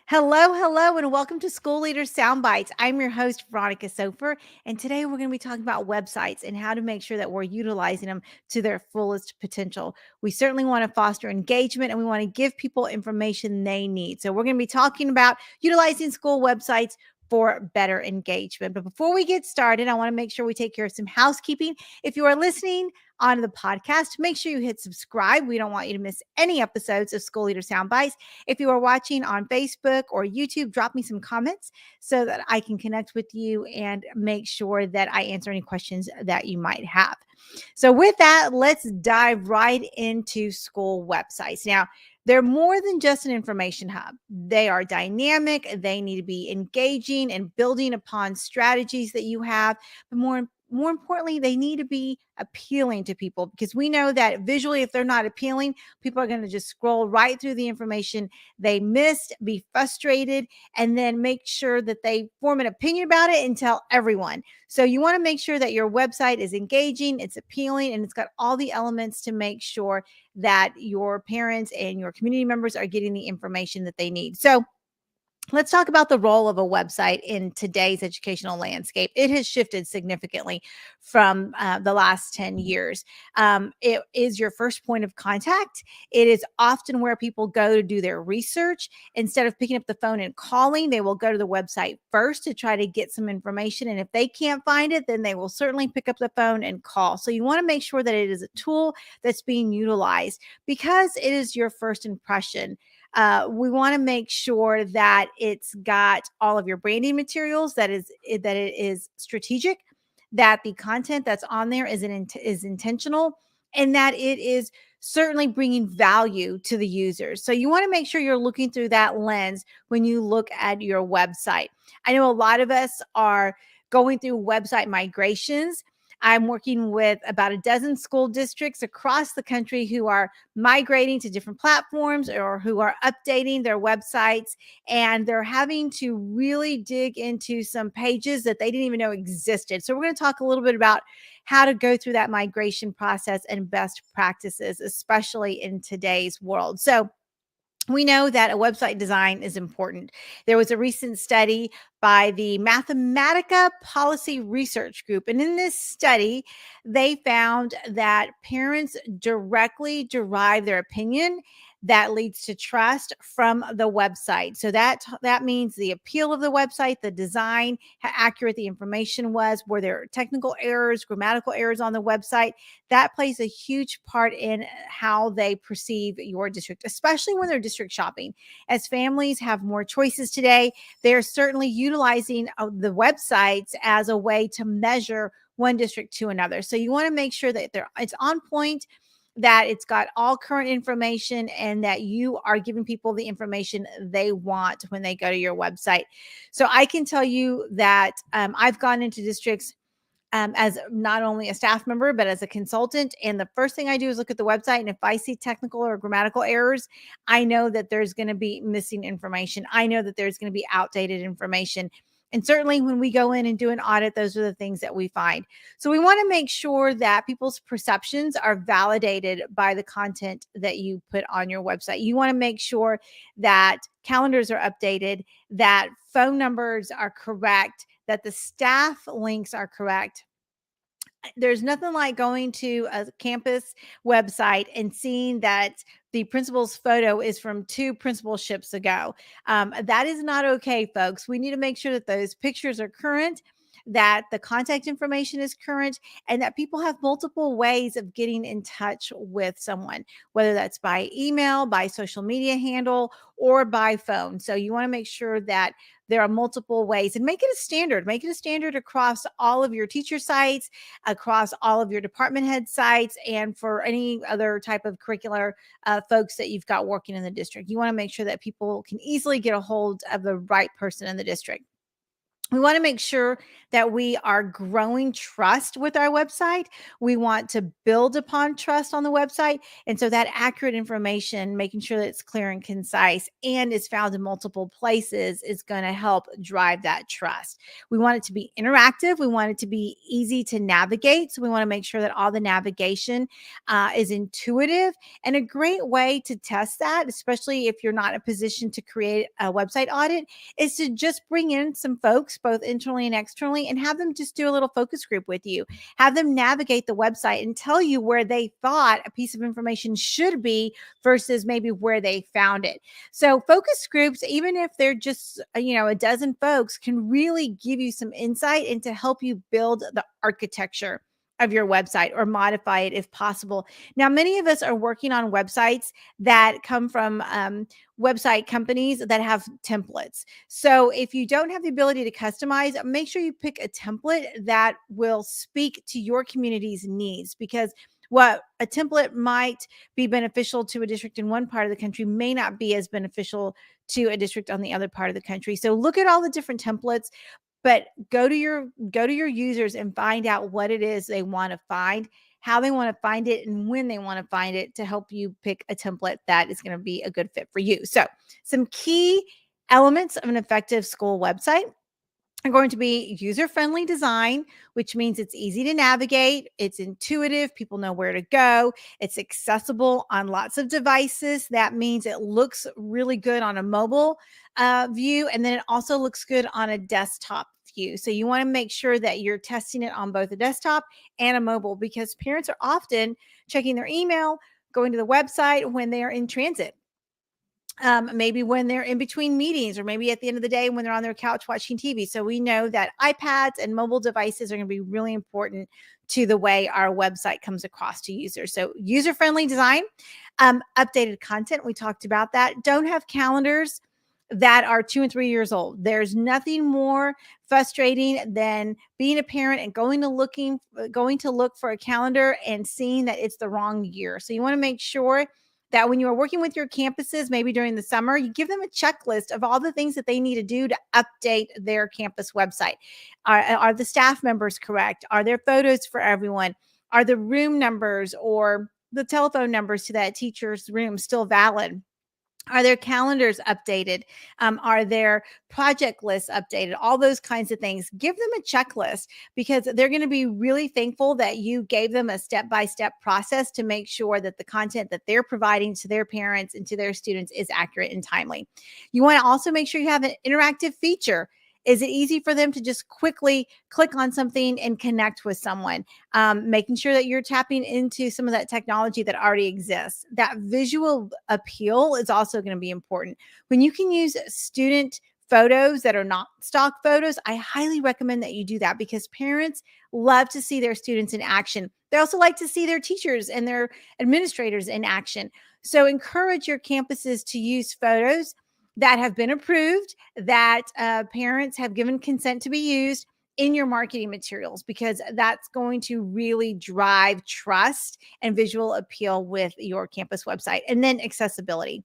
Hello, hello, and welcome to School Leader Soundbites. I'm your host, Veronica Sofer, and today we're going to be talking about websites and how to make sure that we're utilizing them to their fullest potential. We certainly want to foster engagement and we want to give people information they need. So, we're going to be talking about utilizing school websites for better engagement. But before we get started, I want to make sure we take care of some housekeeping. If you are listening on the podcast, make sure you hit subscribe. We don't want you to miss any episodes of School Leader Soundbites. If you are watching on Facebook or YouTube, drop me some comments so that I can connect with you and make sure that I answer any questions that you might have. So, with that, let's dive right into school websites. Now, they're more than just an information hub. They are dynamic, they need to be engaging and building upon strategies that you have, but more importantly, they need to be appealing to people because we know that visually, if they're not appealing, people are going to just scroll right through the information they missed, be frustrated, and then make sure that they form an opinion about it and tell everyone. So you want to make sure that your website is engaging, it's appealing, and it's got all the elements to make sure that your parents and your community members are getting the information that they need. So let's talk about the role of a website in today's educational landscape. It has shifted significantly from the last 10 years. It is your first point of contact. It is often where people go to do their research. Instead of picking up the phone and calling, they will go to the website first to try to get some information. And if they can't find it, then they will certainly pick up the phone and call. So you want to make sure that it is a tool that's being utilized because it is your first impression. We want to make sure that it's got all of your branding materials, that it is strategic, that the content that's on there is intentional, and that it is certainly bringing value to the users. So you want to make sure you're looking through that lens when you look at your website. I know a lot of us are going through website migrations. I'm working with about a dozen school districts across the country who are migrating to different platforms or who are updating their websites, and they're having to really dig into some pages that they didn't even know existed. So, we're going to talk a little bit about how to go through that migration process and best practices, especially in today's world. So, we know that a website design is important. There was a recent study by the Mathematica Policy Research Group. And in this study, they found that parents directly derive their opinion that leads to trust from the website. So that means the appeal of the website, the design, how accurate the information was, were there technical errors, grammatical errors on the website. That plays a huge part in how they perceive your district, especially when they're district shopping. As families have more choices today, they're certainly utilizing the websites as a way to measure one district to another. So you want to make sure that it's on point, that it's got all current information, and that you are giving people the information they want when they go to your website. So I can tell you that I've gone into districts as not only a staff member, but as a consultant. And the first thing I do is look at the website. And if I see technical or grammatical errors, I know that there's going to be missing information. I know that there's going to be outdated information. And certainly when we go in and do an audit, those are the things that we find. So we want to make sure that people's perceptions are validated by the content that you put on your website. You want to make sure that calendars are updated, that phone numbers are correct, that the staff links are correct. There's nothing like going to a campus website and seeing that the principal's photo is from 2 principalships ago. That is not okay, folks. We need to make sure that those pictures are current, that the contact information is current, and that people have multiple ways of getting in touch with someone, whether that's by email, by social media handle, or by phone. So you want to make sure that there are multiple ways, and make it a standard. Make it a standard across all of your teacher sites, across all of your department head sites, and for any other type of curricular folks that you've got working in the district. You want to make sure that people can easily get a hold of the right person in the district. We want to make sure that we are growing trust with our website. We want to build upon trust on the website. And so that accurate information, making sure that it's clear and concise and is found in multiple places, is going to help drive that trust. We want it to be interactive. We want it to be easy to navigate. So we want to make sure that all the navigation is intuitive. And a great way to test that, especially if you're not in a position to create a website audit, is to just bring in some folks, both internally and externally, and have them just do a little focus group with you. Have them navigate the website and tell you where they thought a piece of information should be versus maybe where they found it. So focus groups, even if they're just, a dozen folks, can really give you some insight and to help you build the architecture of your website or modify it if possible. Now, many of us are working on websites that come from website companies that have templates. So if you don't have the ability to customize, make sure you pick a template that will speak to your community's needs, because what a template might be beneficial to a district in one part of the country may not be as beneficial to a district on the other part of the country. So look at all the different templates, but go to your users and find out what it is they want to find, how they want to find it, and when they want to find it, to help you pick a template that is going to be a good fit for you. So some key elements of an effective school website are going to be user-friendly design, which means it's easy to navigate, it's intuitive, people know where to go, it's accessible on lots of devices. That means it looks really good on a mobile view, and then it also looks good on a desktop view. So you want to make sure that you're testing it on both a desktop and a mobile, because parents are often checking their email, going to the website when they are in transit, maybe when they're in between meetings, or maybe at the end of the day when they're on their couch watching TV. So we know that iPads and mobile devices are going to be really important to the way our website comes across to users. So user-friendly design, updated content. We talked about that. Don't have calendars that are 2 and 3 years old. There's nothing more frustrating than being a parent and going to look for a calendar and seeing that it's the wrong year. So you want to make sure that when you are working with your campuses, maybe during the summer, you give them a checklist of all the things that they need to do to update their campus website. Are the staff members correct? Are there photos for everyone? Are the room numbers or the telephone numbers to that teacher's room still valid? Are their calendars updated? Are their project lists updated? All those kinds of things. Give them a checklist, because they're going to be really thankful that you gave them a step-by-step process to make sure that the content that they're providing to their parents and to their students is accurate and timely. You want to also make sure you have an interactive feature. Is it easy for them to just quickly click on something and connect with someone? Making sure that you're tapping into some of that technology that already exists. That visual appeal is also going to be important. When you can use student photos that are not stock photos, I highly recommend that you do that, because parents love to see their students in action. They also like to see their teachers and their administrators in action. So encourage your campuses to use photos that have been approved, that parents have given consent to be used in your marketing materials, because that's going to really drive trust and visual appeal with your campus website. And then accessibility.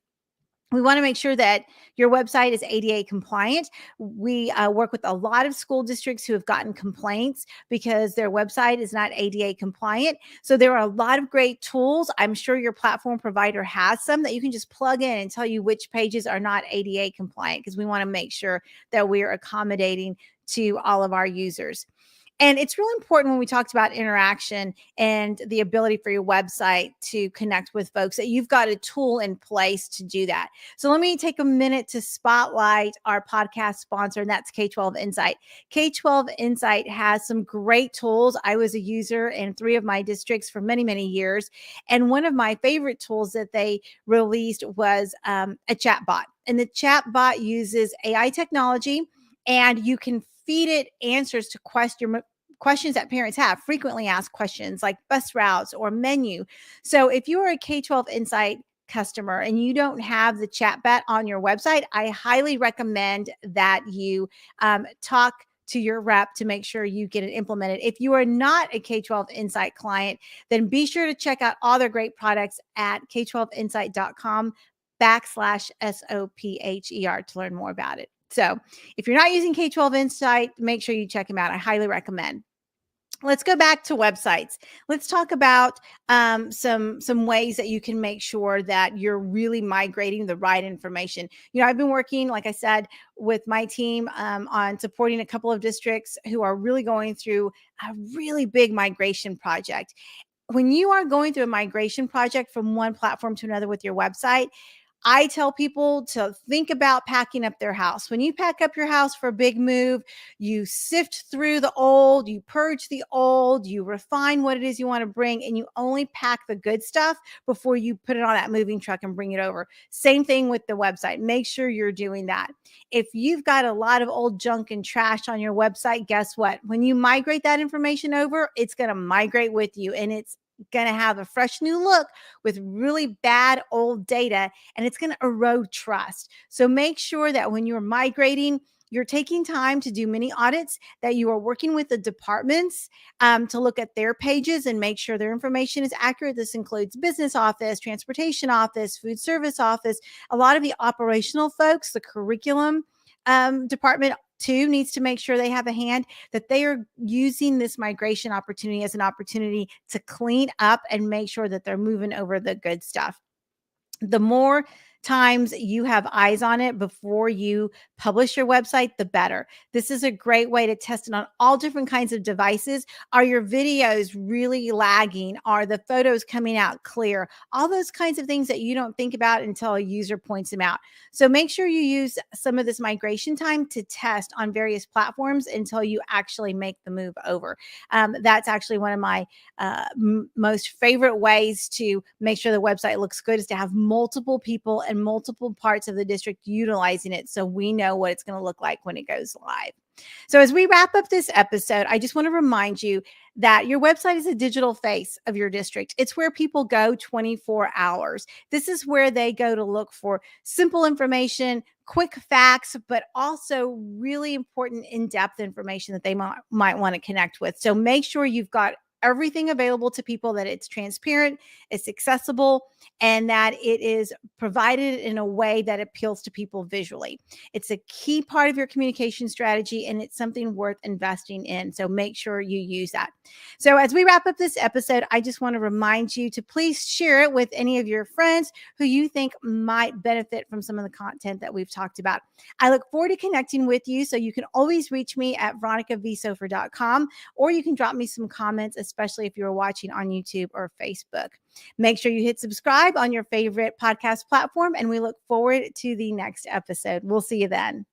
We want to make sure that your website is ADA compliant. We work with a lot of school districts who have gotten complaints because their website is not ADA compliant. So there are a lot of great tools. I'm sure your platform provider has some that you can just plug in and tell you which pages are not ADA compliant, because we want to make sure that we're accommodating to all of our users. And it's really important when we talked about interaction and the ability for your website to connect with folks, that you've got a tool in place to do that. So let me take a minute to spotlight our podcast sponsor, and that's K12 Insight. K12 Insight has some great tools. I was a user in 3 of my districts for many, many years. And one of my favorite tools that they released was a chat bot. And the chat bot uses AI technology, and you can feed it answers to questions that parents have, frequently asked questions like bus routes or menu. So if you are a K12 Insight customer and you don't have the chat bot on your website, I highly recommend that you talk to your rep to make sure you get it implemented. If you are not a K12 Insight client, then be sure to check out all their great products at k12insight.com/SOPHER to learn more about it. So if you're not using K12 Insight, make sure you check them out. I highly recommend. Let's go back to websites. Let's talk about some ways that you can make sure that you're really migrating the right information. I've been working, like I said, with my team on supporting a couple of districts who are really going through a really big migration project. When you are going through a migration project from one platform to another with your website, I tell people to think about packing up their house. When you pack up your house for a big move, you sift through the old, you purge the old, you refine what it is you want to bring, and you only pack the good stuff before you put it on that moving truck and bring it over. Same thing with the website. Make sure you're doing that. If you've got a lot of old junk and trash on your website, guess what? When you migrate that information over, it's going to migrate with you, and it's going to have a fresh new look with really bad old data, and it's going to erode trust. So make sure that when you're migrating, you're taking time to do mini audits, that you are working with the departments to look at their pages and make sure their information is accurate. This includes business office, transportation office, food service office, a lot of the operational folks, the curriculum department too needs to make sure they have a hand, that they are using this migration opportunity as an opportunity to clean up and make sure that they're moving over the good stuff. The more times you have eyes on it before you publish your website, the better. This is a great way to test it on all different kinds of devices. Are your videos really lagging? Are the photos coming out clear? All those kinds of things that you don't think about until a user points them out. So make sure you use some of this migration time to test on various platforms until you actually make the move over. That's actually one of my most favorite ways to make sure the website looks good, is to have multiple people and multiple parts of the district utilizing it, so we know what it's going to look like when it goes live. So as we wrap up this episode, I just want to remind you that your website is a digital face of your district. It's where people go 24 hours. This is where they go to look for simple information, quick facts, but also really important in-depth information that they might want to connect with. So make sure you've got everything available to people, that it's transparent, it's accessible, and that it is provided in a way that appeals to people visually. It's a key part of your communication strategy, and it's something worth investing in. So make sure you use that. So as we wrap up this episode, I just want to remind you to please share it with any of your friends who you think might benefit from some of the content that we've talked about. I look forward to connecting with you. So you can always reach me at veronicavsofer.com, or you can drop me some comments, especially if you're watching on YouTube or Facebook. Make sure you hit subscribe on your favorite podcast platform, and we look forward to the next episode. We'll see you then.